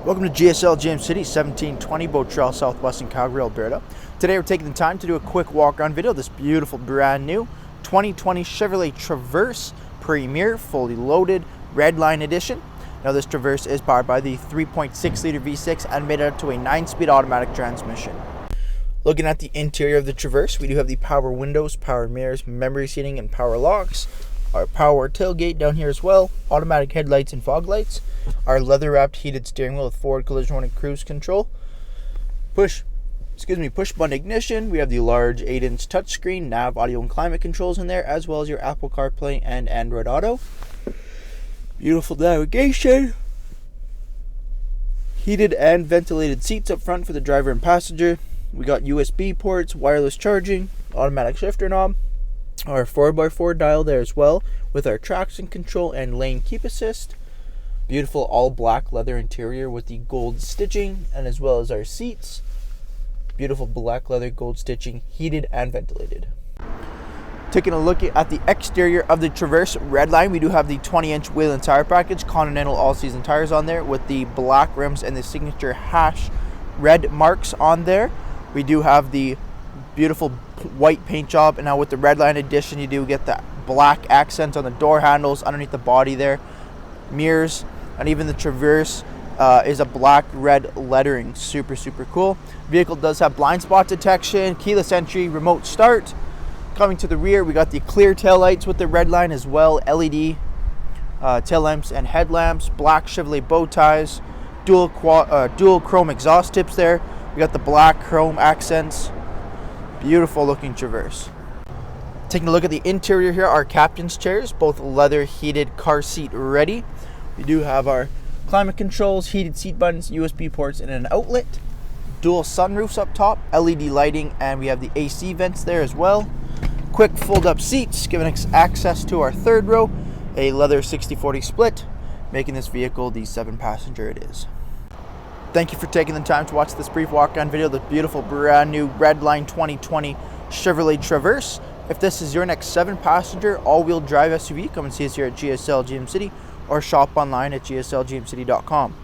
Welcome to GSL GM City, 1720 Boat Trail Southwest in Calgary, Alberta. Today we're taking the time to do a quick walk-around video of this beautiful brand new 2020 Chevrolet Traverse Premier fully loaded Redline edition. Now this Traverse is powered by the 3.6 liter V6 and made up to a 9-speed automatic transmission. Looking at the interior of the Traverse, we do have the power windows, power mirrors, memory seating, and power locks. Our power tailgate down here as well, automatic headlights and fog lights, our leather-wrapped heated steering wheel with forward collision warning cruise control, push button ignition. We have the large 8-inch touchscreen, nav, audio, and climate controls in there, as well as your Apple CarPlay and Android Auto. Beautiful navigation. Heated and ventilated seats up front for the driver and passenger. We got USB ports, wireless charging, automatic shifter knob. Our 4x4 dial there as well, with our traction control and lane keep assist. Beautiful all black leather interior with the gold stitching, and as well as our seats. Beautiful black leather gold stitching, heated and ventilated. Taking a look at the exterior of the Traverse Redline, we do have the 20-inch wheel and tire package, Continental all-season tires on there with the black rims and the signature hash red marks on there. We do have the beautiful white paint job, and now with the Redline edition you do get the black accents on the door handles, underneath the body there, mirrors, and even the Traverse is a black red lettering. Super cool. Vehicle does have blind spot detection, keyless entry, remote start. Coming to the rear, we got the clear tail lights with the Redline as well, LED tail lamps and headlamps, black Chevrolet bow ties, dual chrome exhaust tips there. We got the black chrome accents. Beautiful looking Traverse. Taking a look at the interior here, our captain's chairs, both leather heated car seat ready. We do have our climate controls, heated seat buttons, USB ports, and an outlet. Dual sunroofs up top, LED lighting, and we have the AC vents there as well. Quick fold up seats, giving us access to our third row. A leather 60/40 split, making this vehicle the 7-passenger it is. Thank you for taking the time to watch this brief walk-around video of the beautiful brand new Redline 2020 Chevrolet Traverse. If this is your next 7-passenger all-wheel drive SUV, come and see us here at GSL GM City or shop online at gslgmcity.com.